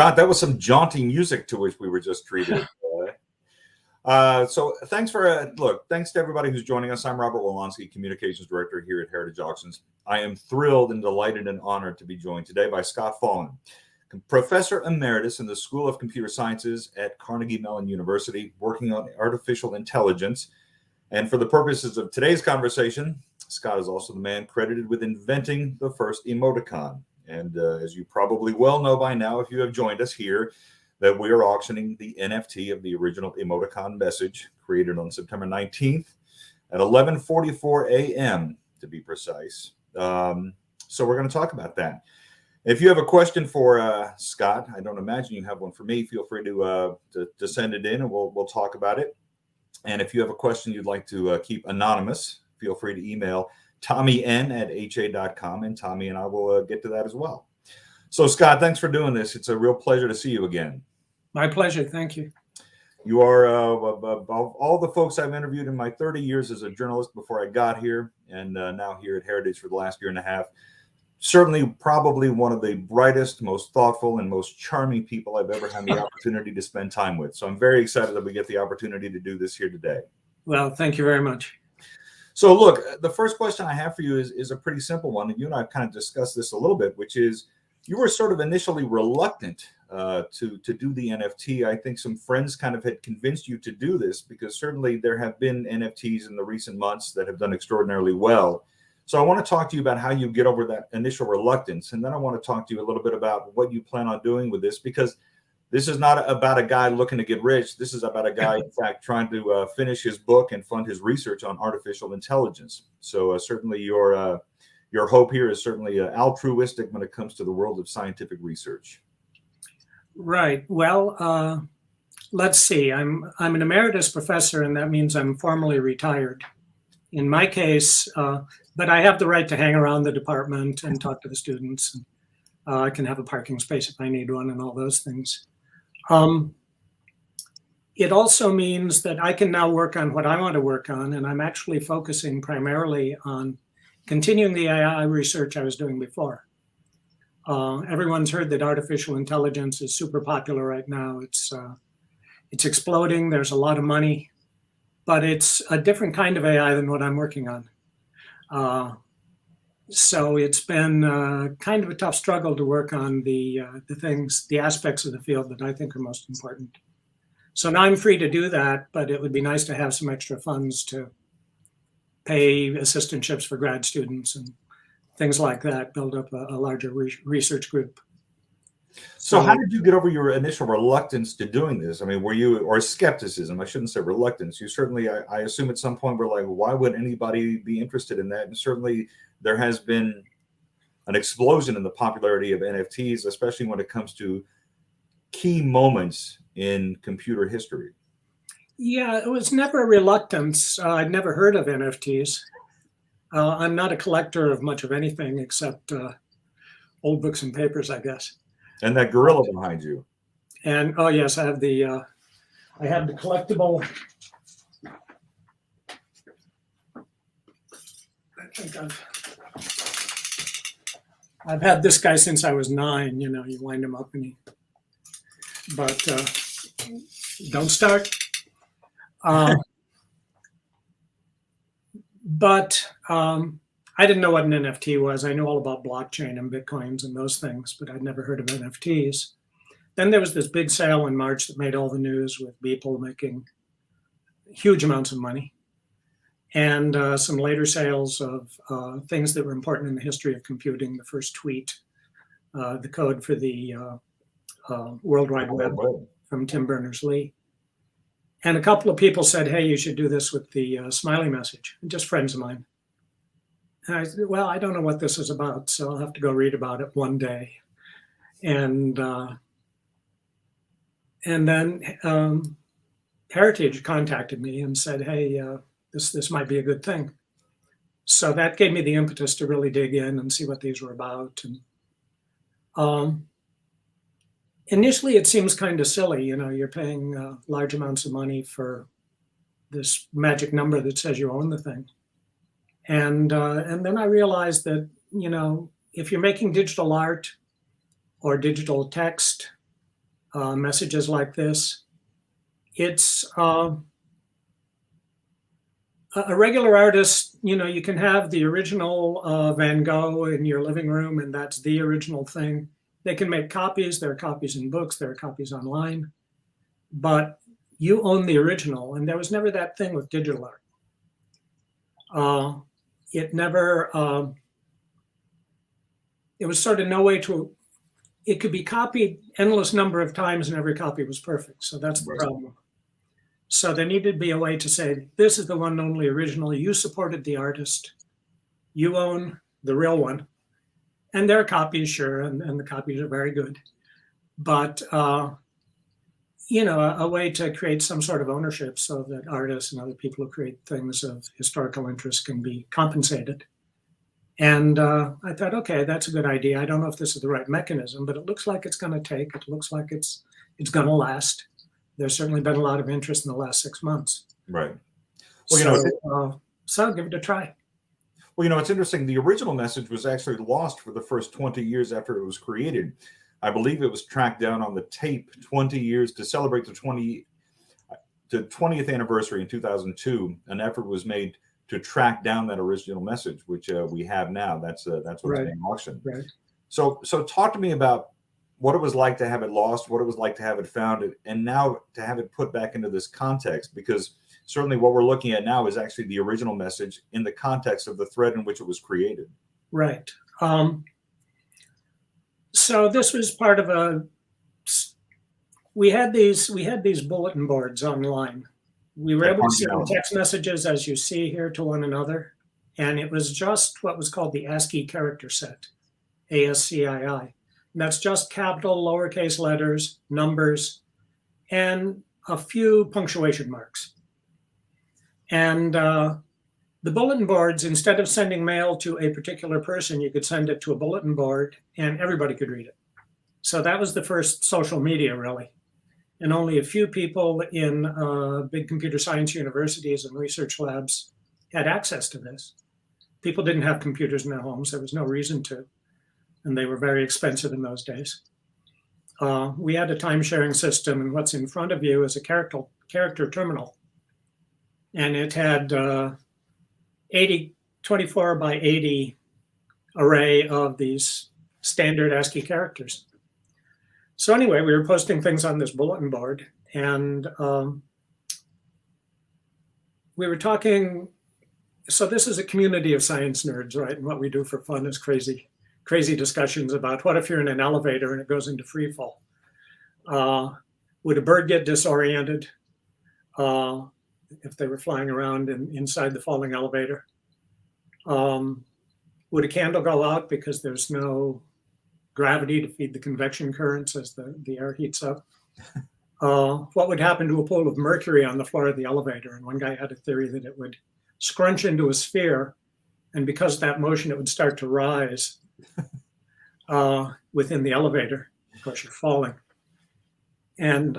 Scott, that was some jaunty music to which we were just treated. So thanks to everybody who's joining us. I'm Robert Wilonsky, Communications Director here at Heritage Auctions. I am thrilled and delighted and honored to be joined today by Scott Fahlman, Professor Emeritus in the School of Computer Sciences at Carnegie Mellon University, working on artificial intelligence. And for the purposes of today's conversation, Scott is also the man credited with inventing the first emoticon. And as you probably well know by now, if you have joined us here, that we are auctioning the NFT of the original emoticon message created on September 19th at 11:44 a.m. to be precise. So we're going to talk about that. If you have a question for Scott, I don't imagine you have one for me, feel free to send it in and we'll talk about it. And if you have a question you'd like to keep anonymous, feel free to email tommyn@ha.com, and Tommy and I will get to that as well. So Scott, thanks for doing this. It's a real pleasure to see you again. My pleasure. Thank you. You are of all the folks I've interviewed in my 30 years as a journalist before I got here, and now here at Heritage for the last year and a half, certainly probably one of the brightest, most thoughtful, and most charming people I've ever had the opportunity to spend time with. So I'm very excited that we get the opportunity to do this here today. Well, thank you very much. So look, the first question I have for you is a pretty simple one, and you and I have kind of discussed this a little bit, which is, you were sort of initially reluctant to do the NFT. I think some friends kind of had convinced you to do this because certainly there have been NFTs in the recent months that have done extraordinarily well. So I want to talk to you about how you get over that initial reluctance. And then I want to talk to you a little bit about what you plan on doing with this, because this is not about a guy looking to get rich. This is about a guy, in fact, trying to finish his book and fund his research on artificial intelligence. So certainly your hope here is certainly altruistic when it comes to the world of scientific research. Right. Well, let's see. I'm an emeritus professor, and that means I'm formally retired. In my case, but I have the right to hang around the department and talk to the students. I can have a parking space if I need one and all those things. It also means that I can now work on what I want to work on, and I'm actually focusing primarily on continuing the AI research I was doing before. Everyone's heard that artificial intelligence is super popular right now. It's exploding. There's a lot of money, but it's a different kind of AI than what I'm working on. So it's been kind of a tough struggle to work on the aspects of the field that I think are most important. So now I'm free to do that, but it would be nice to have some extra funds to pay assistantships for grad students and things like that, build up a larger research group. So how did you get over your initial reluctance to doing this? I mean, or skepticism, I shouldn't say reluctance. You certainly, I assume at some point were like, why would anybody be interested in that? And certainly there has been an explosion in the popularity of NFTs, especially when it comes to key moments in computer history. Yeah, it was never a reluctance. I'd never heard of NFTs. I'm not a collector of much of anything except old books and papers, I guess. And that gorilla behind you. And oh yes, I have the collectible. I think I've had this guy since I was 9. You know, you wind him up and but don't start. I didn't know what an NFT was. I knew all about blockchain and Bitcoins and those things, but I'd never heard of NFTs. Then there was this big sale in March that made all the news with people making huge amounts of money. And some later sales of things that were important in the history of computing, the first tweet, the code for the World Wide Web from Tim Berners-Lee. And a couple of people said, hey, you should do this with the smiley message, just friends of mine. And I said, well, I don't know what this is about, so I'll have to go read about it one day. And then Heritage contacted me and said, hey, this might be a good thing. So that gave me the impetus to really dig in and see what these were about. And initially, it seems kind of silly. You know, you're paying large amounts of money for this magic number that says you own the thing. And then I realized that, you know, if you're making digital art or digital text messages like this. It's a regular artist, you can have the original Van Gogh in your living room, and that's the original thing. They can make copies. There are copies in books. There are copies online. But you own the original, and there was never that thing with digital art. It never, it was sort of no way to, it could be copied endless number of times and every copy was perfect. So that's the problem. So there needed to be a way to say, this is the one and only original. You supported the artist. You own the real one. And there are copies, sure, and the copies are very good. But, a way to create some sort of ownership so that artists and other people who create things of historical interest can be compensated. And I thought, okay, that's a good idea. I don't know if this is the right mechanism, but it looks like it's going to take. It looks like it's going to last. There's certainly been a lot of interest in the last 6 months. Right. Well, so give it a try. Well, it's interesting. The original message was actually lost for the first 20 years after it was created. I believe it was tracked down on the tape 20 years to celebrate the 20th anniversary in 2002. An effort was made to track down that original message, which we have now. That's what's being auctioned. Right. So talk to me about what it was like to have it lost, what it was like to have it found, and now to have it put back into this context, because certainly what we're looking at now is actually the original message in the context of the thread in which it was created. Right. So this was part of we had these bulletin boards online. We were able to send text messages, as you see here, to one another. And it was just what was called the ASCII character set, ASCII. And that's just capital, lowercase letters, numbers, and a few punctuation marks. And the bulletin boards, instead of sending mail to a particular person, you could send it to a bulletin board and everybody could read it. So that was the first social media, really. And only a few people in big computer science universities and research labs had access to this. People didn't have computers in their homes. There was no reason to. And they were very expensive in those days. We had a time-sharing system, and what's in front of you is a character terminal. And it had 24 by 80 array of these standard ASCII characters. So anyway, we were posting things on this bulletin board, and we were talking. So this is a community of science nerds, right? And what we do for fun is crazy discussions about what if you're in an elevator and it goes into free fall? Would a bird get disoriented if they were flying around inside the falling elevator? Would a candle go out because there's no gravity to feed the convection currents as the air heats up? What would happen to a pool of mercury on the floor of the elevator? And one guy had a theory that it would scrunch into a sphere, and because of that motion, it would start to rise within the elevator. Of course, you're falling. And,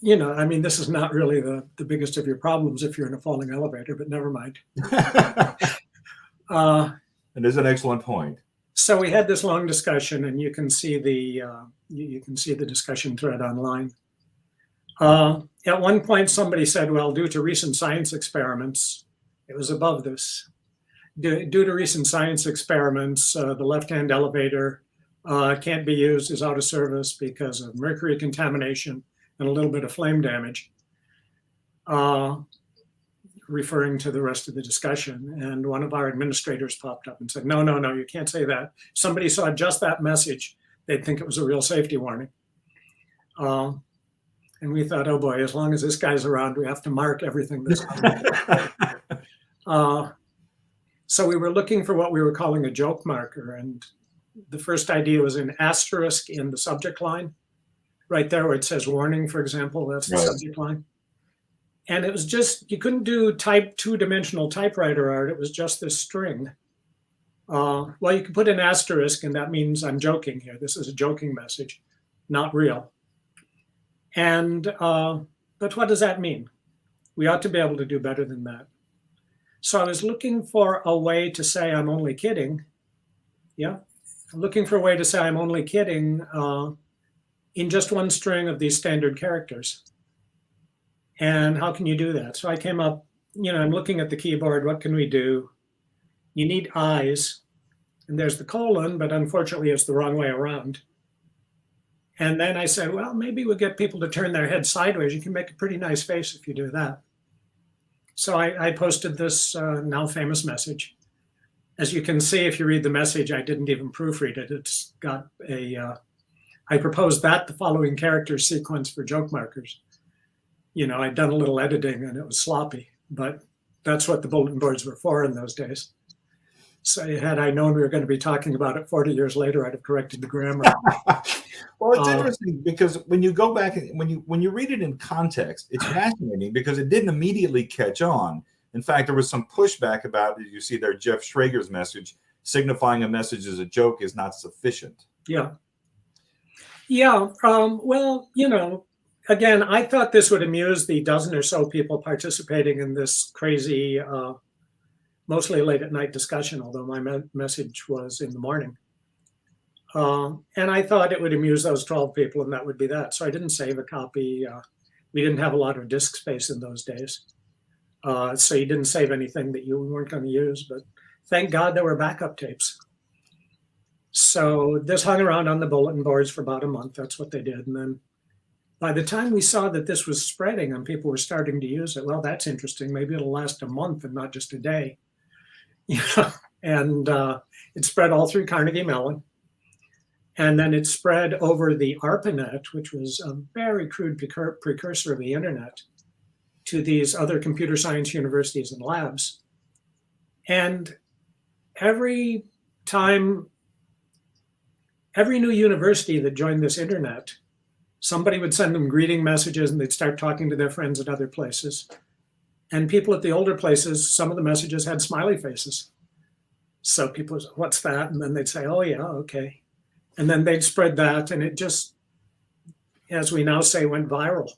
this is not really the biggest of your problems if you're in a falling elevator, but never mind. It is an excellent point. So we had this long discussion, and you can see the discussion thread online. At one point, somebody said, well, due to recent science experiments, it was above this. Due to recent science experiments, the left-hand elevator can't be used, is out of service because of mercury contamination and a little bit of flame damage, referring to the rest of the discussion. And one of our administrators popped up and said, no, you can't say that. If somebody saw just that message, they'd think it was a real safety warning. And we thought, oh boy, as long as this guy's around, we have to mark everything that's coming. So we were looking for what we were calling a joke marker. And the first idea was an asterisk in the subject line. Right there where it says warning, for example, that's the subject line. And it was just, you couldn't do two-dimensional typewriter art. It was just this string. Well, you could put an asterisk, and that means I'm joking here. This is a joking message, not real. And, but what does that mean? We ought to be able to do better than that. So I was looking for a way to say I'm only kidding. Yeah, looking for a way to say I'm only kidding in just one string of these standard characters. And how can you do that? So I came up, I'm looking at the keyboard. What can we do? You need eyes. And there's the colon, but unfortunately it's the wrong way around. And then I said, well, maybe we'll get people to turn their head sideways. You can make a pretty nice face if you do that. So I posted this now famous message. As you can see, if you read the message, I didn't even proofread it. It's got I proposed that the following character sequence for joke markers. I'd done a little editing and it was sloppy, but that's what the bulletin boards were for in those days. So had I known we were going to be talking about it 40 years later, I'd have corrected the grammar. Well, it's interesting because when you go back and when you read it in context, it's fascinating because it didn't immediately catch on. In fact, there was some pushback about it. You see there, Jeff Schrager's message, signifying a message as a joke is not sufficient. Yeah. Yeah. Well, again, I thought this would amuse the dozen or so people participating in this crazy, mostly late at night discussion, although my message was in the morning. And I thought it would amuse those 12 people and that would be that. So I didn't save a copy. We didn't have a lot of disk space in those days. So you didn't save anything that you weren't going to use, but thank God there were backup tapes. So this hung around on the bulletin boards for about a month. That's what they did. And then by the time we saw that this was spreading and people were starting to use it, well, that's interesting. Maybe it'll last a month and not just a day. And it spread all through Carnegie Mellon. And then it spread over the ARPANET, which was a very crude precursor of the internet, to these other computer science universities and labs. And every new university that joined this internet, somebody would send them greeting messages and they'd start talking to their friends at other places. And people at the older places, some of the messages had smiley faces. So people would say, what's that? And then they'd say, oh yeah, okay. And then they'd spread that and it just, as we now say, went viral.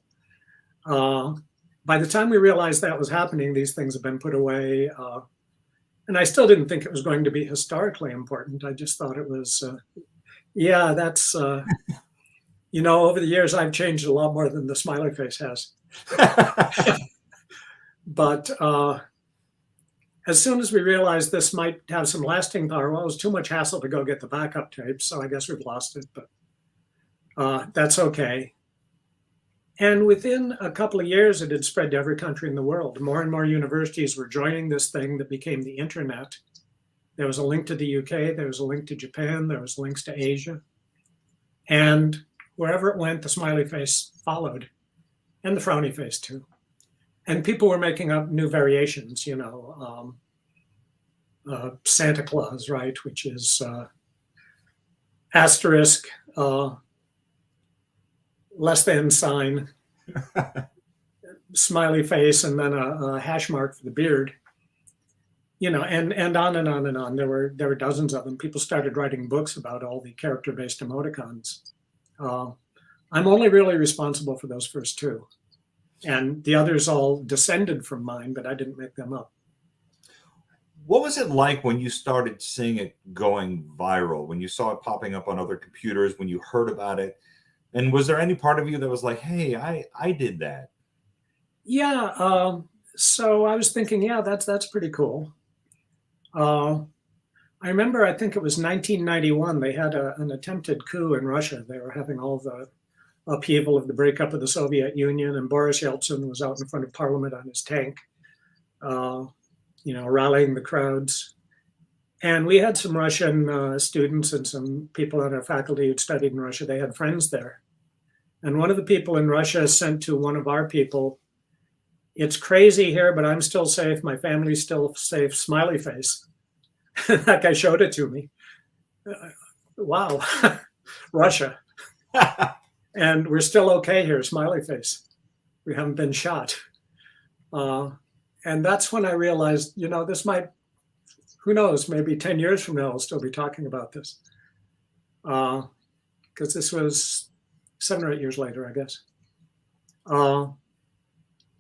By the time we realized that was happening, these things have been put away. And I still didn't think it was going to be historically important. I just thought it was, yeah, that's, over the years, I've changed a lot more than the smiley face has. But as soon as we realized this might have some lasting power, well, it was too much hassle to go get the backup tapes. So I guess we've lost it, but that's okay. And within a couple of years, it had spread to every country in the world. More and more universities were joining this thing that became the internet. There was a link to the UK, there was a link to Japan, there was links to Asia. And wherever it went, the smiley face followed, and the frowny face too. And people were making up new variations, Santa Claus, right, which is asterisk, less than sign, smiley face, and then a hash mark for the beard, and on and on and on. There were dozens of them. People started writing books about all the character-based emoticons. I'm only really responsible for those first two. And the others all descended from mine, but I didn't make them up. What was it like when you started seeing it going viral, when you saw it popping up on other computers, when you heard about it? And was there any part of you that was like, hey, I did that? Yeah. So I was thinking, yeah, that's pretty cool. I remember, I think it was 1991, they had an attempted coup in Russia. They were having all the upheaval of the breakup of the Soviet Union, and Boris Yeltsin was out in front of Parliament on his tank, rallying the crowds. And we had some Russian students and some people on our faculty who'd studied in Russia. They had friends there. And one of the people in Russia sent to one of our people, "It's crazy here, but I'm still safe. My family's still safe," smiley face. That guy showed it to me. Wow, Russia. And we're still okay here, smiley face. We haven't been shot. And that's when I realized, this might, who knows, maybe 10 years from now, I'll still be talking about this. Because this was 7 or 8 years later, I guess.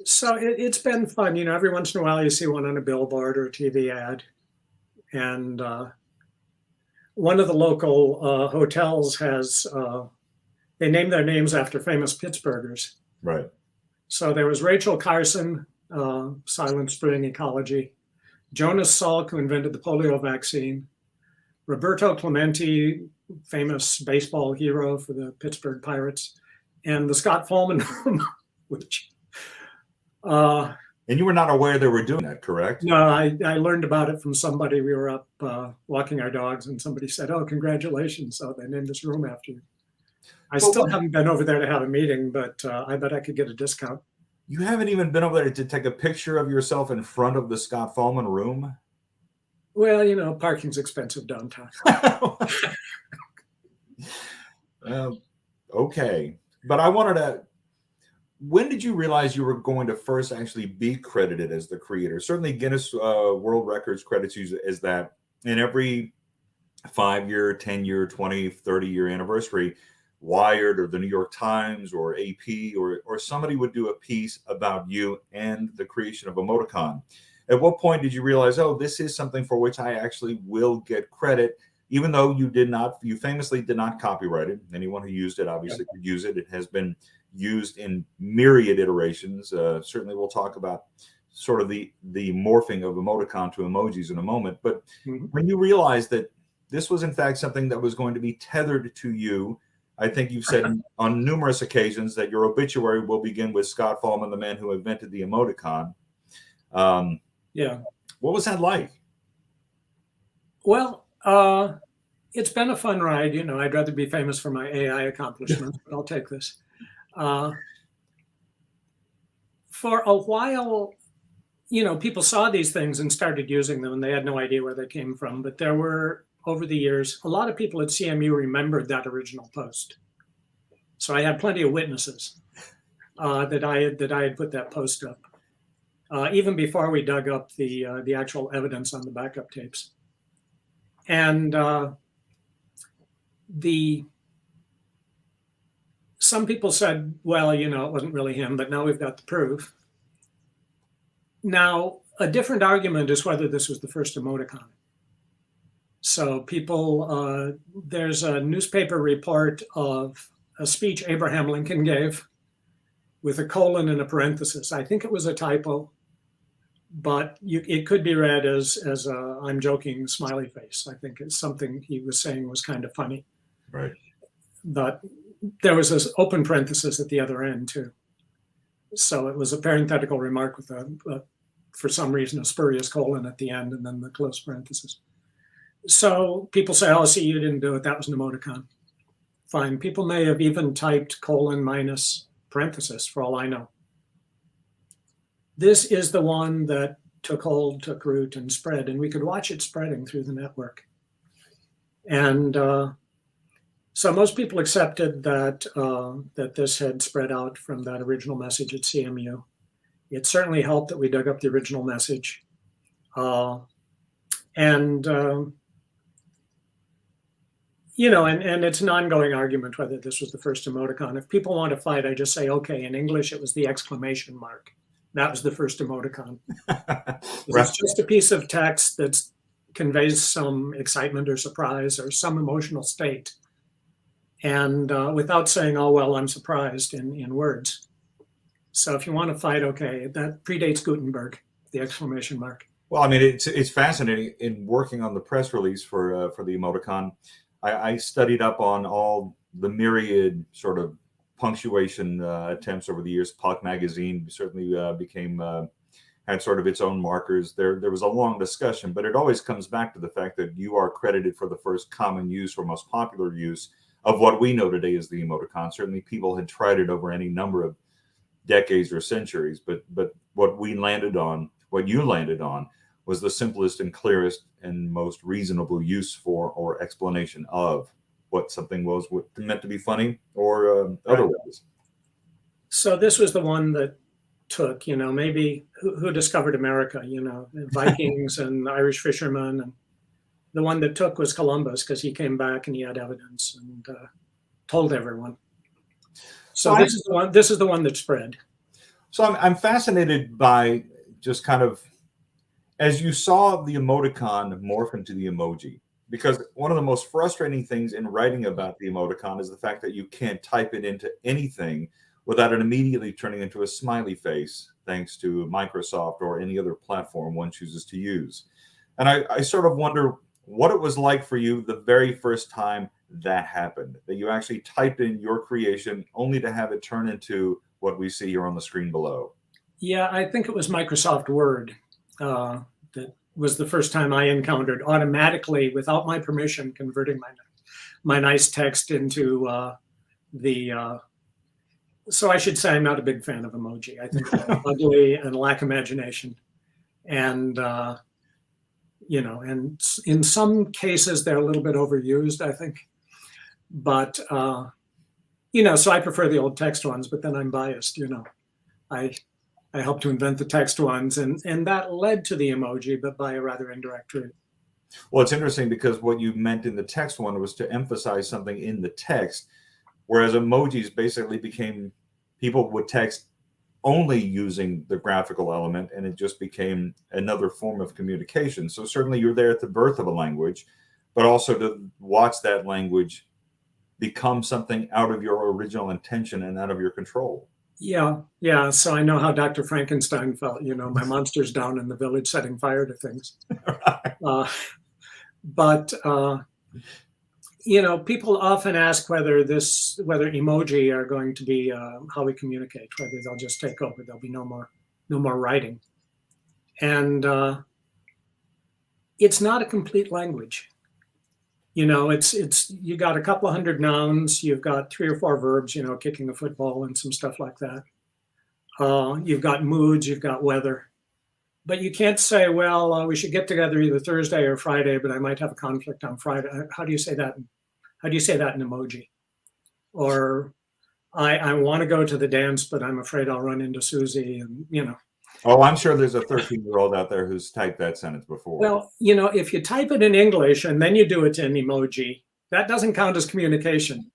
So it's been fun. Every once in a while you see one on a billboard or a TV ad. And one of the local hotels has, they named their names after famous Pittsburghers. Right. So there was Rachel Carson, Silent Spring Ecology, Jonas Salk, who invented the polio vaccine, Roberto Clemente, famous baseball hero for the Pittsburgh Pirates, and the Scott Fahlman room, which... and you were not aware they were doing that, correct? No, I learned about it from somebody. We were up walking our dogs, and somebody said, "Oh, congratulations! So they named this room after you." I still haven't been over there to have a meeting, but I bet I could get a discount. You haven't even been over there to take a picture of yourself in front of the Scott Fahlman room? Well, you know, parking's expensive downtown. Okay. But I wanted to... When did you realize you were going to first actually be credited as the creator? Certainly Guinness World Records credits you as that. In every 5-year, 10-year, 20, 30-year anniversary, Wired or the New York Times or AP or somebody would do a piece about you and the creation of Emoticon. At what point did you realize, oh, this is something for which I actually will get credit, even though you famously did not copyright it? Anyone who used it obviously could use it. It has been used in myriad iterations. Certainly we'll talk about sort of the morphing of emoticon to emojis in a moment. But when you realized that this was in fact something that was going to be tethered to you, I think you've said on numerous occasions that your obituary will begin with Scott Fahlman, the man who invented the emoticon. Yeah. What was that like? Well, it's been a fun ride. You know, I'd rather be famous for my AI accomplishments, but I'll take this. For a while, you know, people saw these things and started using them, and they had no idea where they came from. But there were, over the years, a lot of people at CMU remembered that original post. So I had plenty of witnesses that I had put that post up, even before we dug up the actual evidence on the backup tapes. And some people said, well, you know, it wasn't really him, but now we've got the proof. Now, a different argument is whether this was the first emoticon. So people, there's a newspaper report of a speech Abraham Lincoln gave with a colon and a parenthesis. I think it was a typo, but it could be read as a I'm joking smiley face. I think it's something he was saying was kind of funny. Right. But there was this open parenthesis at the other end too. So it was a parenthetical remark with for some reason, a spurious colon at the end and then the close parenthesis. So people say, oh, see, you didn't do it. That was an emoticon. Fine. People may have even typed colon minus parenthesis for all I know. This is the one that took hold, took root, and spread, and we could watch it spreading through the network. And so most people accepted that that this had spread out from that original message at CMU. It certainly helped that we dug up the original message. You know, and it's an ongoing argument whether this was the first emoticon. If people want to fight, I just say, okay, in English, it was the exclamation mark. That was the first emoticon. It's just a piece of text that conveys some excitement or surprise or some emotional state. And without saying, oh, well, I'm surprised in words. So if you want to fight, okay, that predates Gutenberg, the exclamation mark. Well, I mean, it's fascinating in working on the press release for the emoticon. I studied up on all the myriad sort of punctuation attempts over the years. Puck magazine certainly had sort of its own markers. There was a long discussion, but it always comes back to the fact that you are credited for the first common use or most popular use of what we know today as the emoticon. Certainly people had tried it over any number of decades or centuries, but what you landed on was the simplest and clearest and most reasonable use for or explanation of what something was meant to be funny or otherwise. So this was the one that took, you know, maybe who discovered America, you know, Vikings and Irish fishermen. And the one that took was Columbus because he came back and he had evidence and told everyone. So this is the one that spread. So I'm fascinated by just kind of, as you saw the emoticon morph into the emoji, because one of the most frustrating things in writing about the emoticon is the fact that you can't type it into anything without it immediately turning into a smiley face, thanks to Microsoft or any other platform one chooses to use. And I sort of wonder what it was like for you the very first time that happened, that you actually typed in your creation only to have it turn into what we see here on the screen below. Yeah, I think it was Microsoft Word that was the first time I encountered automatically, without my permission, converting my nice text into so I should say I'm not a big fan of emoji. I think they're ugly and lack imagination. And, and in some cases, they're a little bit overused, I think. But, so I prefer the old text ones, but then I'm biased, I helped to invent the text ones, and that led to the emoji, but by a rather indirect route. Well, it's interesting because what you meant in the text one was to emphasize something in the text, whereas emojis basically became, people would text only using the graphical element, and it just became another form of communication. So certainly you're there at the birth of a language, but also to watch that language become something out of your original intention and out of your control. Yeah. So I know how Dr. Frankenstein felt. My monster's down in the village setting fire to things. But people often ask whether emoji are going to be how we communicate, whether they'll just take over. There'll be no more writing, and it's not a complete language. It's you got a couple of hundred nouns, you've got 3 or 4 verbs, kicking a football and some stuff like that. You've got moods, you've got weather, but you can't say, well, we should get together either Thursday or Friday, but I might have a conflict on Friday. How do you say that? How do you say that in emoji? Or I want to go to the dance, but I'm afraid I'll run into Susie, and Oh, I'm sure there's a 13-year-old out there who's typed that sentence before. Well, if you type it in English and then you do it in emoji, that doesn't count as communication.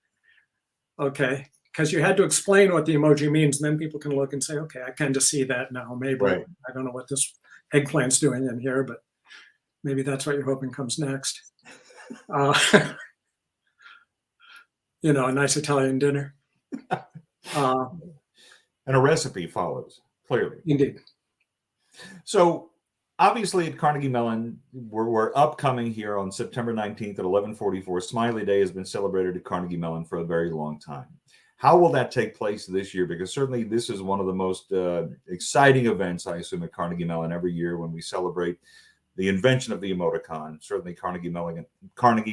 Okay, because you had to explain what the emoji means, and then people can look and say, okay, I kind of see that now. Maybe right. I don't know what this eggplant's doing in here, but maybe that's what you're hoping comes next. A nice Italian dinner. And a recipe follows, clearly. Indeed. So obviously at Carnegie Mellon, we're upcoming here on September 19th at 11:44. Smiley Day has been celebrated at Carnegie Mellon for a very long time. How will that take place this year? Because certainly this is one of the most exciting events, I assume, at Carnegie Mellon every year when we celebrate the invention of the emoticon. Certainly Carnegie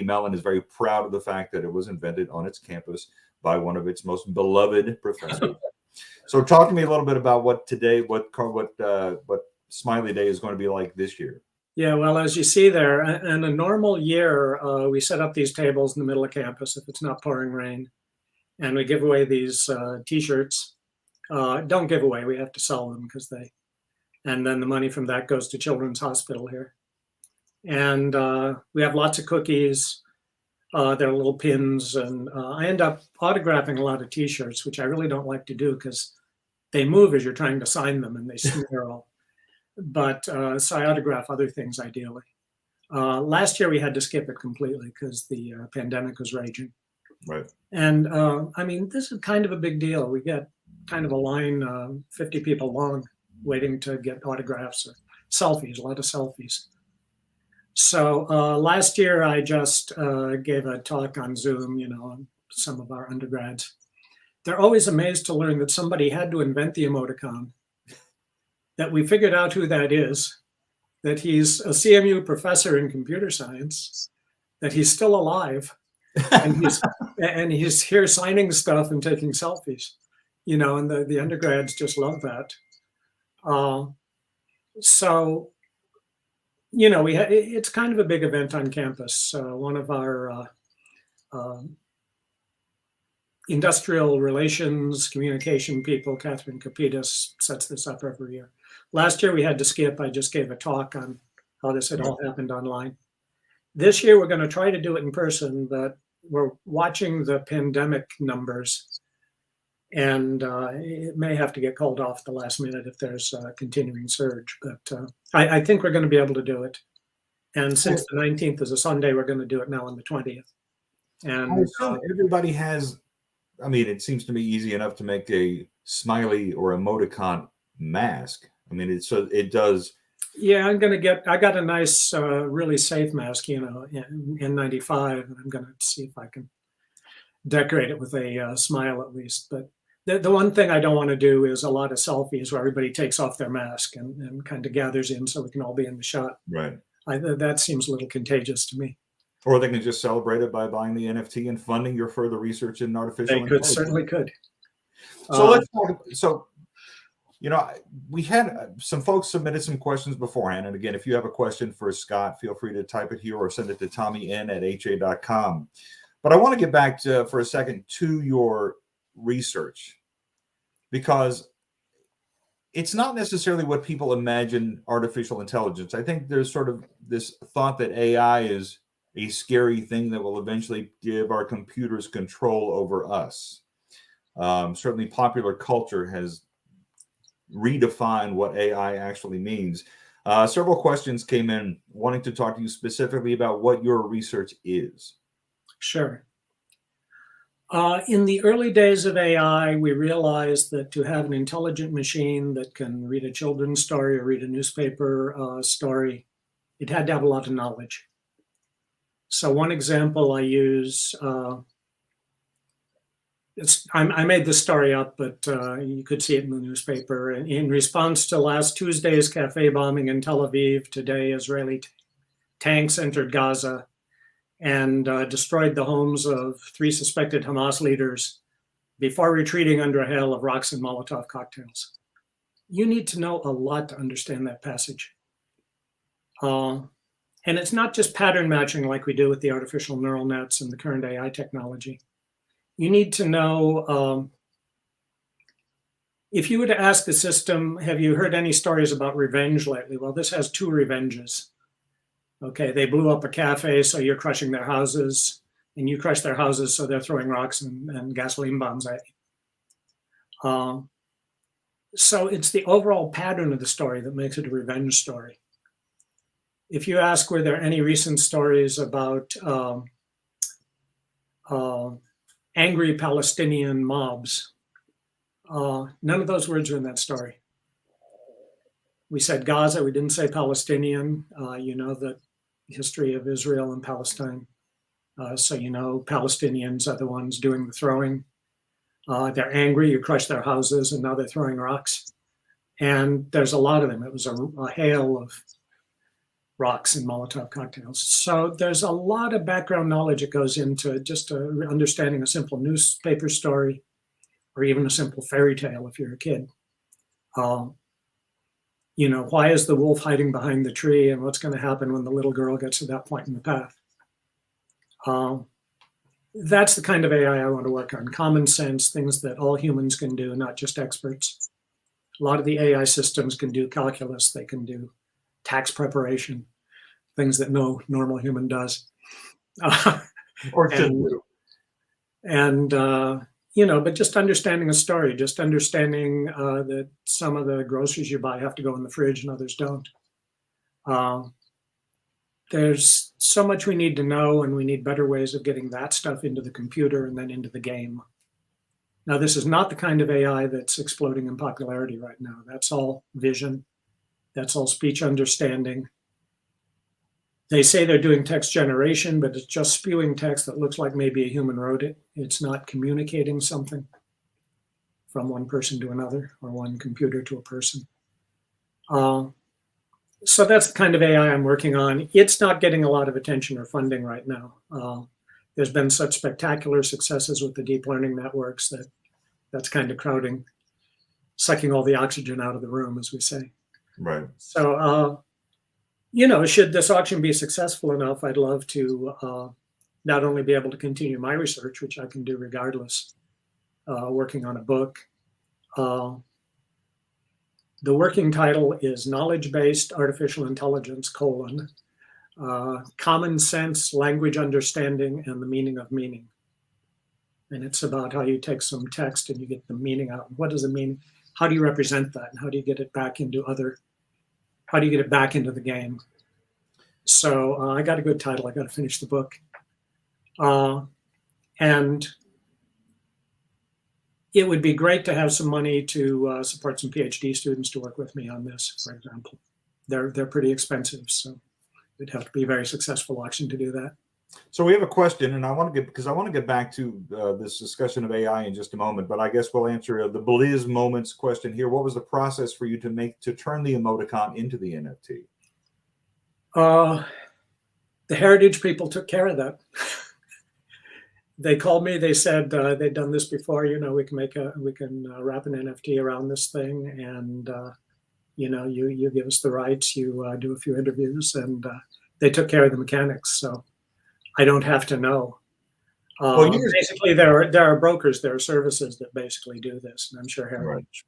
Mellon is very proud of the fact that it was invented on its campus by one of its most beloved professors. So talk to me a little bit about what Smiley Day is going to be like this year. Yeah, well, as you see there, in a normal year, we set up these tables in the middle of campus if it's not pouring rain, and we give away these T-shirts. Don't give away; we have to sell them and then the money from that goes to Children's Hospital here. And we have lots of cookies. There are little pins, and I end up autographing a lot of T-shirts, which I really don't like to do because they move as you're trying to sign them, and they smear all. But so I autograph other things ideally. Last year we had to skip it completely because the pandemic was raging. Right. And this is kind of a big deal. We get kind of a line, 50 people long, waiting to get autographs or selfies, a lot of selfies. So last year I just gave a talk on Zoom, on some of our undergrads. They're always amazed to learn that somebody had to invent the emoticon, that we figured out who that is, that he's a CMU professor in computer science, that he's still alive, and he's here signing stuff and taking selfies, and the undergrads just love that. So, it's kind of a big event on campus. One of our industrial relations communication people, Catherine Kapitas, sets this up every year. Last year we had to skip. I just gave a talk on how this had all happened online. This year we're going to try to do it in person, but we're watching the pandemic numbers, and it may have to get called off at the last minute if there's a continuing surge. But I think we're going to be able to do it. And since the 19th is a Sunday, we're going to do it now on the 20th. I And assume everybody has, I mean, it seems to me easy enough to make a smiley or emoticon mask. I mean, so it does. yeah, I got a nice, really safe mask, you know, in N95, and I'm going to see if I can decorate it with a smile at least. But the one thing I don't want to do is a lot of selfies where everybody takes off their mask and kind of gathers in so we can all be in the shot. Right. That seems a little contagious to me. Or they can just celebrate it by buying the NFT and funding your further research in artificial intelligence. Certainly could. So let's talk. So, you know, we had some folks submitted some questions beforehand. And again, if you have a question for Scott, feel free to type it here or send it to tommyn@ha.com. But I want to get back to, for a second, to your research, because it's not necessarily what people imagine artificial intelligence. I think there's sort of this thought that AI is a scary thing that will eventually give our computers control over us. Certainly popular culture has redefined what AI actually means. Several questions came in wanting to talk to you specifically about what your research is. Sure. In the early days of AI, we realized that to have an intelligent machine that can read a children's story or read a newspaper story, it had to have a lot of knowledge. So one example I use, I made this story up, but you could see it in the newspaper. In response to last Tuesday's cafe bombing in Tel Aviv, today Israeli tanks entered Gaza and destroyed the homes of 3 suspected Hamas leaders before retreating under a hail of rocks and Molotov cocktails. You need to know a lot to understand that passage. And it's not just pattern matching like we do with the artificial neural nets and the current AI technology. You need to know, if you were to ask the system, have you heard any stories about revenge lately? Well, this has 2 revenges. Okay, they blew up a cafe, so you're crushing their houses, and you crush their houses, so they're throwing rocks and gasoline bombs at you. So it's the overall pattern of the story that makes it a revenge story. If you ask, were there any recent stories about angry Palestinian mobs? None of those words are in that story. We said Gaza, we didn't say Palestinian. You know the history of Israel and Palestine. So you know Palestinians are the ones doing the throwing. They're angry, you crush their houses, and now they're throwing rocks. And there's a lot of them. It was a hail of rocks and Molotov cocktails. So there's a lot of background knowledge that goes into just understanding a simple newspaper story or even a simple fairy tale if you're a kid. You know, why is the wolf hiding behind the tree and what's going to happen when the little girl gets to that point in the path? That's the kind of AI I want to work on. Common sense, things that all humans can do, not just experts. A lot of the AI systems can do calculus. They can do tax preparation, things that no normal human does. Or should do. And you know, but just understanding a story, just understanding that some of the groceries you buy have to go in the fridge and others don't. There's so much we need to know, and we need better ways of getting that stuff into the computer and then into the game. Now, this is not the kind of AI that's exploding in popularity right now. That's all vision. That's all speech understanding. They say they're doing text generation, but it's just spewing text that looks like maybe a human wrote it. It's not communicating something from one person to another or one computer to a person. So that's the kind of AI I'm working on. It's not getting a lot of attention or funding right now. There's been such spectacular successes with the deep learning networks that's kind of crowding, sucking all the oxygen out of the room, as we say. Right. So, you know, should this auction be successful enough, I'd love to not only be able to continue my research, which I can do regardless, working on a book. The working title is Knowledge-Based Artificial Intelligence, Common Sense, Language Understanding, and the Meaning of Meaning. And it's about how you take some text and you get the meaning out. What does it mean? How do you represent that? And how do you get it back into the game? So I got a good title. I got to finish the book. And it would be great to have some money to support some PhD students to work with me on this, for example. They're pretty expensive, so it'd have to be a very successful auction to do that. So we have a question, and I want to get back to this discussion of AI in just a moment. But I guess we'll answer the Belize moments question here. What was the process for you to turn the emoticon into the NFT? The heritage people took care of that. They called me. They said they'd done this before. You know, we can wrap an NFT around this thing, and you know, you give us the rights. You do a few interviews, and they took care of the mechanics. So I don't have to know. Well, basically, there are brokers, there are services that basically do this, and I'm sure Heritage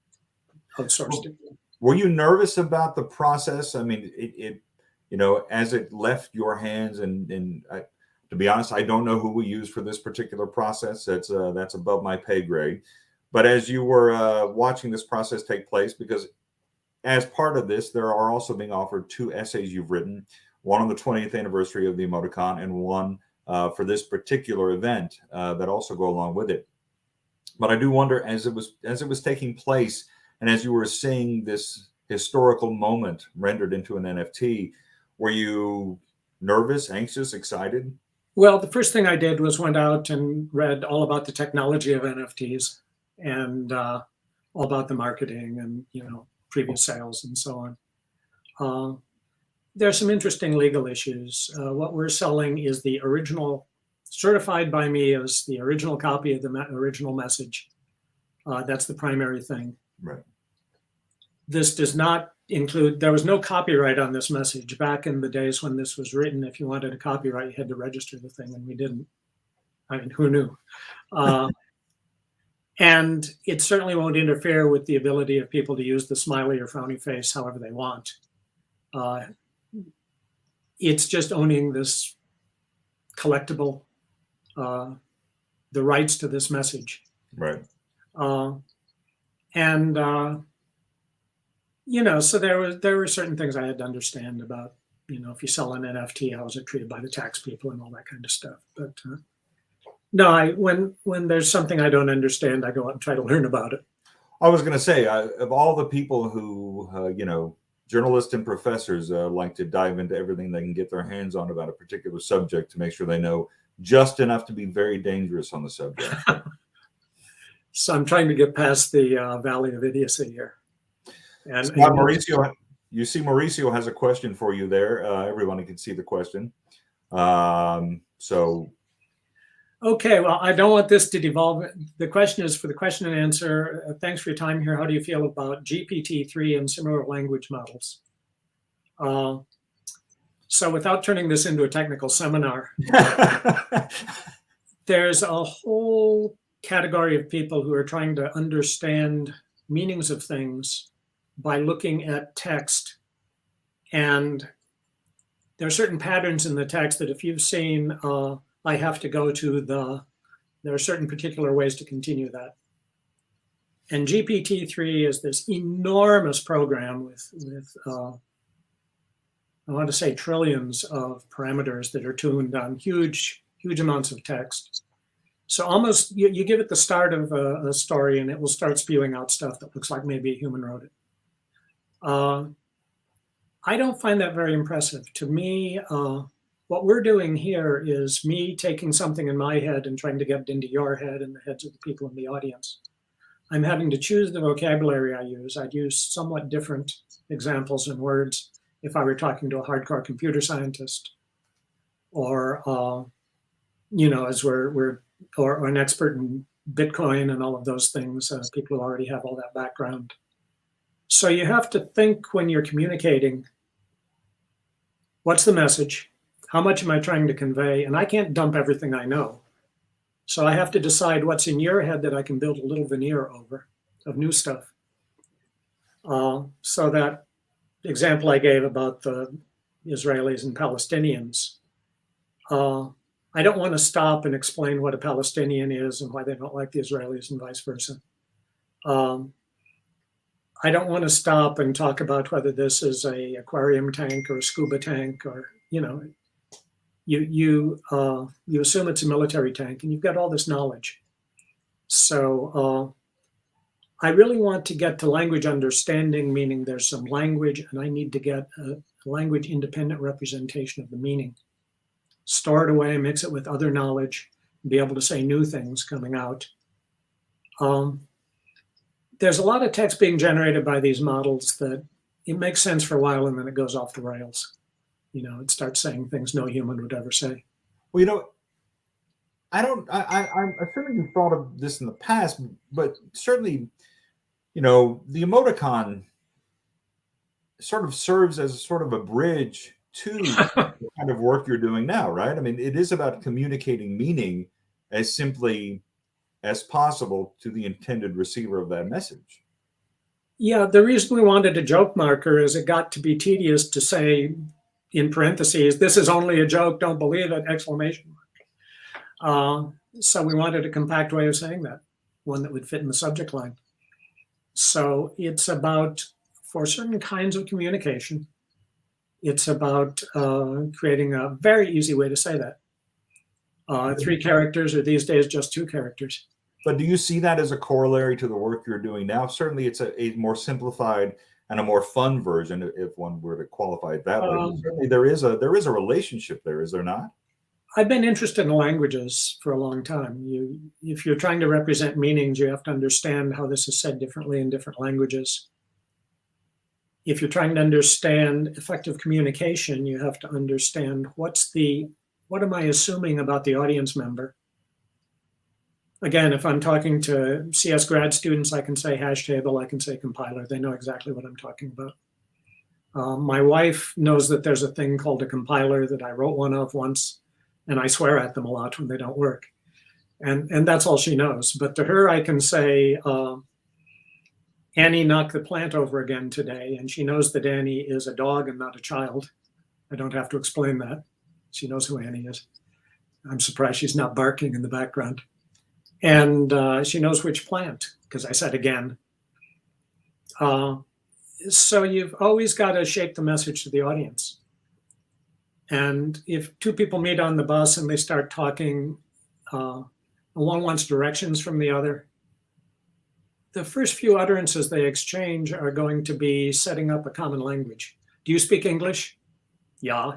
outsourced it. Were you nervous about the process? I mean, it you know, as it left your hands, and to be honest, I don't know who we use for this particular process. That's above my pay grade. But as you were watching this process take place, because as part of this, there are also being offered 2 essays you've written, one on the 20th anniversary of the emoticon, and one for this particular event that also go along with it. But I do wonder, as it was taking place, and as you were seeing this historical moment rendered into an NFT, were you nervous, anxious, excited? Well, the first thing I did was went out and read all about the technology of NFTs and all about the marketing and, you know, previous sales and so on. There are some interesting legal issues. What we're selling is the original, certified by me as the original copy of the original message. That's the primary thing. Right. This does not include, there was no copyright on this message. Back in the days when this was written, if you wanted a copyright, you had to register the thing, and we didn't. I mean, who knew? And it certainly won't interfere with the ability of people to use the smiley or frowny face however they want. It's just owning this collectible, the rights to this message. Right. You know, so there were certain things I had to understand about, you know, if you sell an NFT, how is it treated by the tax people and all that kind of stuff. But no, when there's something I don't understand, I go out and try to learn about it. I was going to say, of all the people who, you know, journalists and professors like to dive into everything they can get their hands on about a particular subject to make sure they know just enough to be very dangerous on the subject. So I'm trying to get past the valley of idiocy here. And Scott, Mauricio, you see Mauricio has a question for you there. Everyone can see the question. So. Okay, well, I don't want this to devolve. The question is for the question and answer. Thanks for your time here. How do you feel about GPT-3 and similar language models? So without turning this into a technical seminar, there's a whole category of people who are trying to understand meanings of things by looking at text. And there are certain patterns in the text that if you've seen, I have to go to there are certain particular ways to continue that. And GPT-3 is this enormous program with I want to say trillions of parameters that are tuned on huge amounts of text. So almost you give it the start of a story and it will start spewing out stuff that looks like maybe a human wrote it. I don't find that very impressive. To me, what we're doing here is me taking something in my head and trying to get it into your head and the heads of the people in the audience. I'm having to choose the vocabulary I use. I'd use somewhat different examples and words if I were talking to a hardcore computer scientist, or you know, as or an expert in Bitcoin and all of those things, people who already have all that background. So you have to think when you're communicating, what's the message? How much am I trying to convey? And I can't dump everything I know. So I have to decide what's in your head that I can build a little veneer over of new stuff. So that example I gave about the Israelis and Palestinians, I don't want to stop and explain what a Palestinian is and why they don't like the Israelis and vice versa. I don't want to stop and talk about whether this is an aquarium tank or a scuba tank or you know, you assume it's a military tank, and you've got all this knowledge. So I really want to get to language understanding, meaning there's some language, and I need to get a language independent representation of the meaning. Store it away, mix it with other knowledge, and be able to say new things coming out. There's a lot of text being generated by these models that it makes sense for a while, and then it goes off the rails. It starts saying things no human would ever say. Well, I'm assuming you've thought of this in the past, but certainly, the emoticon sort of serves as sort of a bridge to the kind of work you're doing now, right? I mean, it is about communicating meaning as simply as possible to the intended receiver of that message. Yeah, the reason we wanted a joke marker is it got to be tedious to say in parentheses, "This is only a joke, don't believe it!" exclamation mark. So we wanted a compact way of saying that, one that would fit in the subject line. So it's about, for certain kinds of communication, it's about creating a very easy way to say that. 3 characters, or these days just 2 characters. But do you see that as a corollary to the work you're doing now? Certainly it's a more simplified and a more fun version, if one were to qualify it that way. But certainly there is a relationship there, is there not? I've been interested in languages for a long time. If you're trying to represent meanings, you have to understand how this is said differently in different languages. If you're trying to understand effective communication, you have to understand what am I assuming about the audience member? Again, if I'm talking to CS grad students, I can say hash table, I can say compiler. They know exactly what I'm talking about. My wife knows that there's a thing called a compiler that I wrote one of once, and I swear at them a lot when they don't work. And that's all she knows. But to her, I can say, Annie knocked the plant over again today, and she knows that Annie is a dog and not a child. I don't have to explain that. She knows who Annie is. I'm surprised she's not barking in the background. And she knows which plant, because I said again. So you've always got to shape the message to the audience. And if 2 people meet on the bus and they start talking, one wants directions from the other, the first few utterances they exchange are going to be setting up a common language. Do you speak English? Yeah.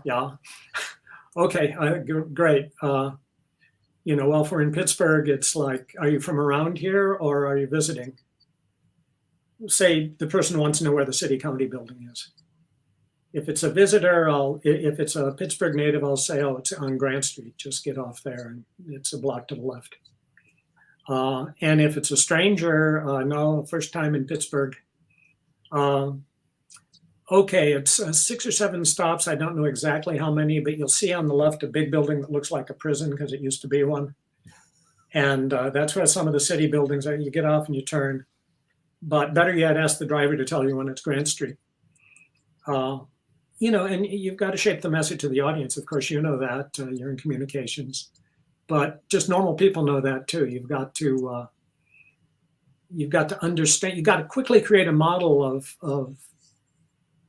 Okay, great. Well, if we're in Pittsburgh, it's like, are you from around here or are you visiting? Say the person wants to know where the city county building is. If it's a visitor, if it's a Pittsburgh native, I'll say, oh, it's on Grant Street. Just get off there and it's a block to the left. And if it's a stranger, no, first time in Pittsburgh. Okay, it's 6 or 7 stops. I don't know exactly how many, but you'll see on the left a big building that looks like a prison because it used to be one. And that's where some of the city buildings are. You get off and you turn. But better yet, ask the driver to tell you when it's Grant Street. And you've got to shape the message to the audience. Of course, you know that. You're in communications. But just normal people know that too. You've got to understand. You've got to quickly create a model of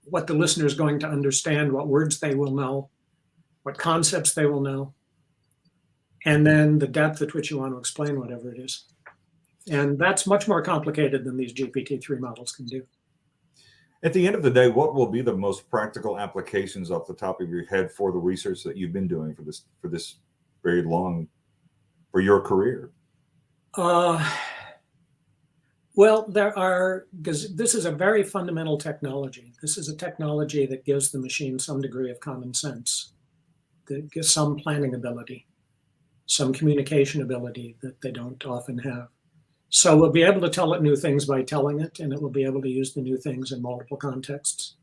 what the listener is going to understand, what words they will know, what concepts they will know, and then the depth at which you want to explain whatever it is. And that's much more complicated than these GPT-3 models can do. At the end of the day, what will be the most practical applications off the top of your head for the research that you've been doing for this very long, for your career? Well, there are, because this is a very fundamental technology. This is a technology that gives the machine some degree of common sense, that gives some planning ability, some communication ability that they don't often have. So we'll be able to tell it new things by telling it, and it will be able to use the new things in multiple contexts.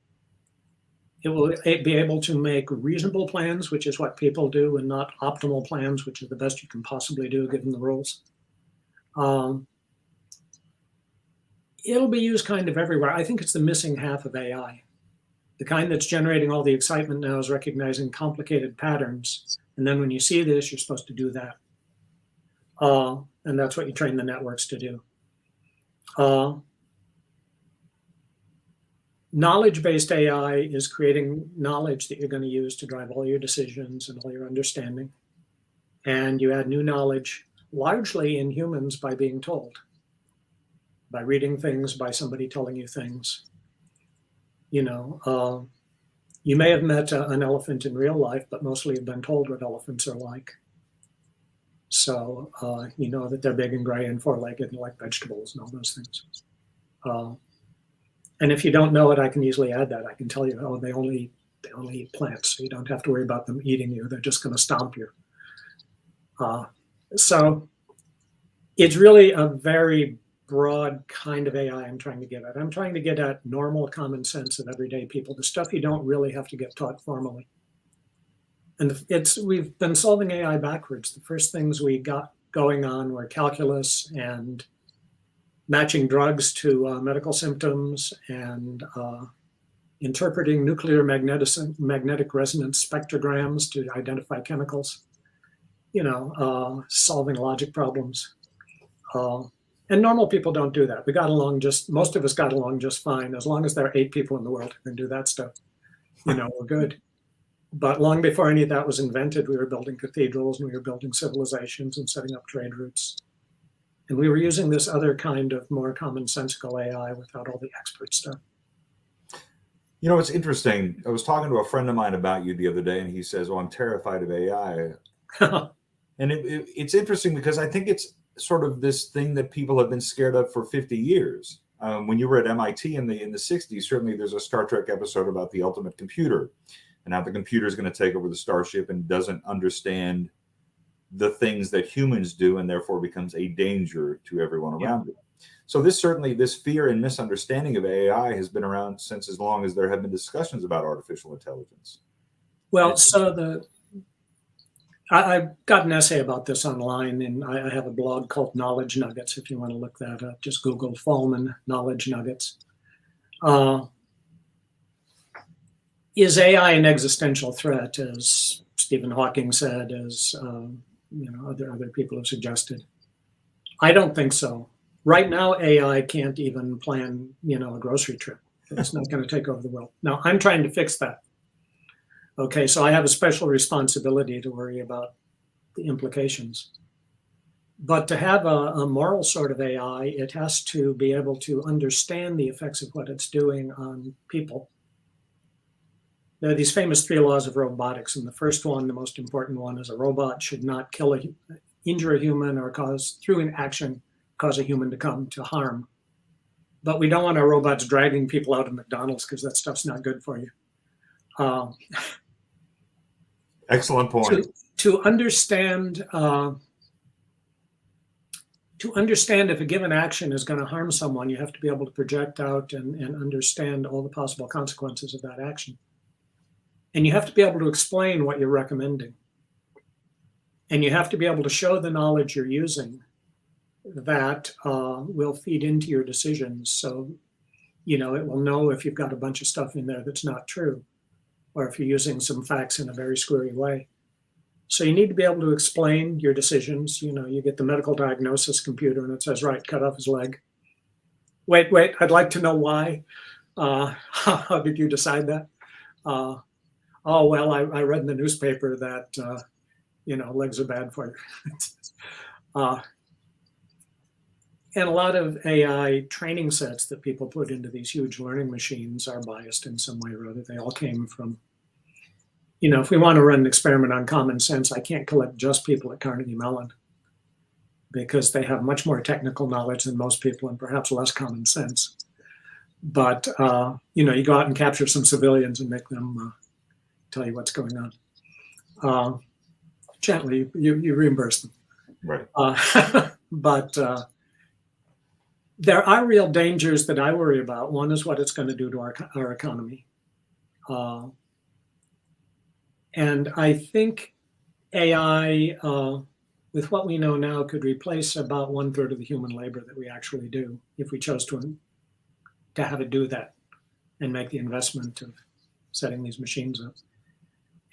It will be able to make reasonable plans, which is what people do, and not optimal plans, which is the best you can possibly do given the rules. It'll be used kind of everywhere. I think it's the missing half of AI. The kind that's generating all the excitement now is recognizing complicated patterns. And then when you see this, you're supposed to do that. And that's what you train the networks to do. Knowledge-based AI is creating knowledge that you're going to use to drive all your decisions and all your understanding. And you add new knowledge, largely in humans, by being told, by reading things, by somebody telling you things. You know, you may have met an elephant in real life, but mostly have been told what elephants are like. So you know that they're big and gray and four-legged and like vegetables and all those things. And if you don't know it, I can easily add that. I can tell you, oh, they only eat plants. So you don't have to worry about them eating you. They're just going to stomp you. So it's really a very broad kind of AI I'm trying to get at. I'm trying to get at normal common sense of everyday people, the stuff you don't really have to get taught formally. And we've been solving AI backwards. The first things we got going on were calculus and matching drugs to medical symptoms and interpreting nuclear magnetic resonance spectrograms to identify chemicals, you know, solving logic problems. And normal people don't do that. We got along most of us got along just fine. As long as there are 8 people in the world who can do that stuff, you know, we're good. But long before any of that was invented, we were building cathedrals and we were building civilizations and setting up trade routes. And we were using this other kind of more commonsensical AI without all the expert stuff. You know, it's interesting. I was talking to a friend of mine about you the other day, and he says, "Oh, I'm terrified of AI." And it's interesting because I think it's sort of this thing that people have been scared of for 50 years. When you were at MIT in the 60s, certainly there's a Star Trek episode about the ultimate computer and how the computer is going to take over the starship and doesn't understand the things that humans do and therefore becomes a danger to everyone around it. So this fear and misunderstanding of AI has been around since as long as there have been discussions about artificial intelligence. Well, so I've got an essay about this online, and I have a blog called Knowledge Nuggets, if you want to look that up. Just Google Fahlman Knowledge Nuggets. Is AI an existential threat, as Stephen Hawking said, as you know, other people have suggested? I don't think so. Right now, AI can't even plan, you know, a grocery trip. It's not going to take over the world. Now, I'm trying to fix that. Okay, so I have a special responsibility to worry about the implications. But to have a moral sort of AI, it has to be able to understand the effects of what it's doing on people. There are these famous 3 laws of robotics, and the first one, the most important one, is a robot should not injure a human or through an action, cause a human to come to harm. But we don't want our robots dragging people out of McDonald's because that stuff's not good for you. Excellent point. To understand if a given action is going to harm someone, you have to be able to project out and understand all the possible consequences of that action. And you have to be able to explain what you're recommending. And you have to be able to show the knowledge you're using that will feed into your decisions. So, you know, it will know if you've got a bunch of stuff in there that's not true, or if you're using some facts in a very squirrely way. So you need to be able to explain your decisions. You know, you get the medical diagnosis computer and it says, right, cut off his leg. Wait, I'd like to know why. How did you decide that? Oh, well, I read in the newspaper that, you know, legs are bad for you. And a lot of AI training sets that people put into these huge learning machines are biased in some way or other. They all came from, you know, if we want to run an experiment on common sense, I can't collect just people at Carnegie Mellon because they have much more technical knowledge than most people and perhaps less common sense. But, you know, you go out and capture some civilians and make them tell you what's going on. Gently, you reimburse them. Right. But there are real dangers that I worry about. One is what it's going to do to our economy. And I think AI, with what we know now, could replace about 1/3 of the human labor that we actually do if we chose to have it do that and make the investment of setting these machines up.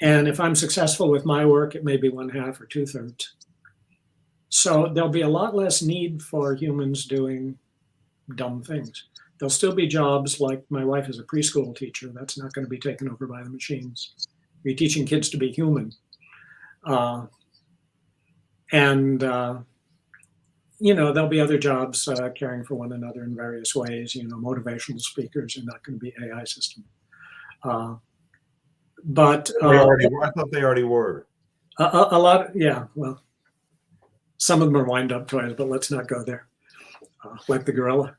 And if I'm successful with my work, it may be 1/2 or 2/3. So there'll be a lot less need for humans doing dumb things. There'll still be jobs like my wife is a preschool teacher. That's not going to be taken over by the machines. We're teaching kids to be human. There'll be other jobs caring for one another in various ways. Motivational speakers are not going to be AI system. I thought they already were. A lot, yeah. Well, some of them are wind-up toys, but let's not go there. Like the gorilla.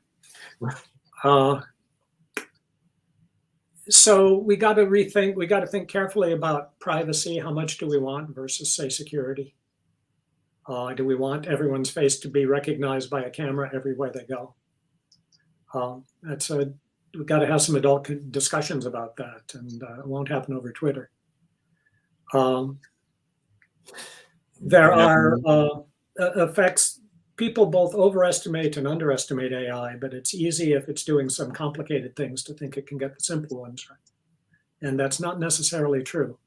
So we got to rethink. We got to think carefully about privacy. How much do we want versus, say, security? Do we want everyone's face to be recognized by a camera everywhere they go? We've got to have some adult discussions about that, and it won't happen over Twitter. There are effects. People both overestimate and underestimate AI, but it's easy if it's doing some complicated things to think it can get the simple ones right. And that's not necessarily true.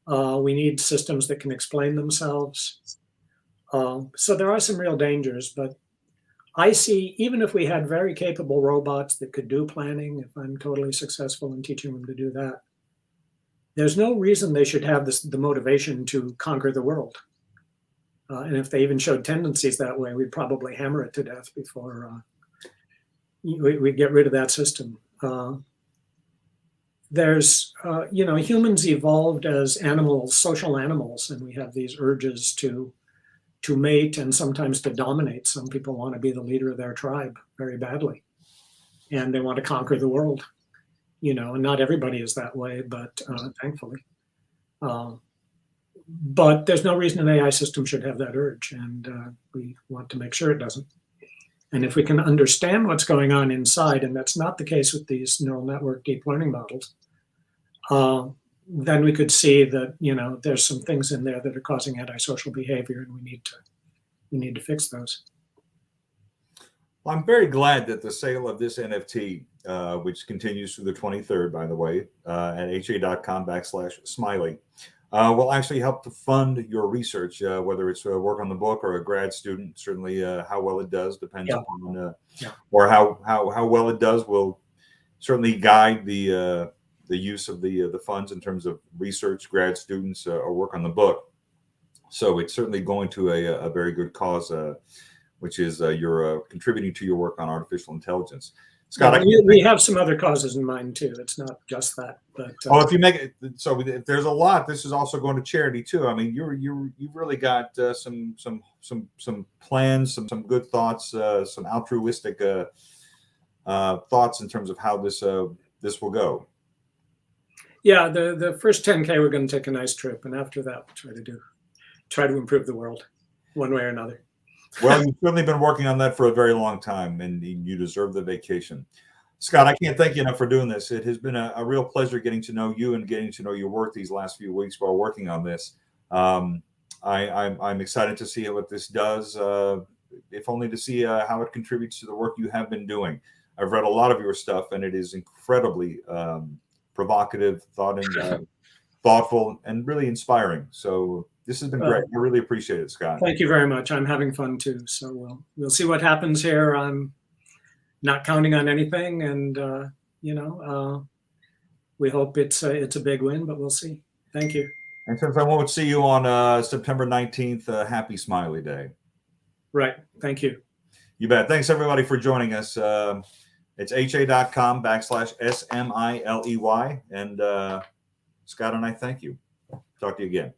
We need systems that can explain themselves. So there are some real dangers, but I see, even if we had very capable robots that could do planning, if I'm totally successful in teaching them to do that, there's no reason they should have the motivation to conquer the world. And if they even showed tendencies that way, we'd probably hammer it to death before we get rid of that system. Humans evolved as animals, social animals, and we have these urges to mate and sometimes to dominate. Some people want to be the leader of their tribe very badly, and they want to conquer the world. And not everybody is that way, but thankfully. But there's no reason an AI system should have that urge, and we want to make sure it doesn't. And if we can understand what's going on inside, and that's not the case with these neural network deep learning models, then we could see that there's some things in there that are causing antisocial behavior, and we need to fix those. Well, I'm very glad that the sale of this NFT, which continues through the 23rd, by the way, at ha.com/smiley, will actually help to fund your research, whether it's work on the book or a grad student. Certainly, how well it does depends upon, or how well it does will certainly guide the use of the funds in terms of research, grad students, or work on the book. So it's certainly going to a very good cause, which is you're contributing to your work on artificial intelligence. Scott, we have some other causes in mind too. It's not just that. But if you make it, so if there's a lot, this is also going to charity too. I mean, you've really got some plans, some good thoughts, some altruistic thoughts in terms of how this will go. Yeah, the first 10K we're going to take a nice trip, and after that we'll try to improve the world one way or another. Well, you've certainly been working on that for a very long time, and you deserve the vacation. Scott, I can't thank you enough for doing this. It has been a real pleasure getting to know you and getting to know your work these last few weeks while working on this. I'm excited to see what this does, if only to see how it contributes to the work you have been doing. I've read a lot of your stuff, and it is incredibly provocative, thoughtful, and really inspiring. So this has been great. I really appreciate it, Scott. Thank you very much. I'm having fun too. So we'll see what happens here. I'm not counting on anything, and we hope it's a big win, but we'll see. Thank you. And since I won't see you on September 19th, happy Smiley Day. Right. Thank you. You bet. Thanks everybody for joining us. It's ha.com/smiley, and Scott and I thank you. Talk to you again.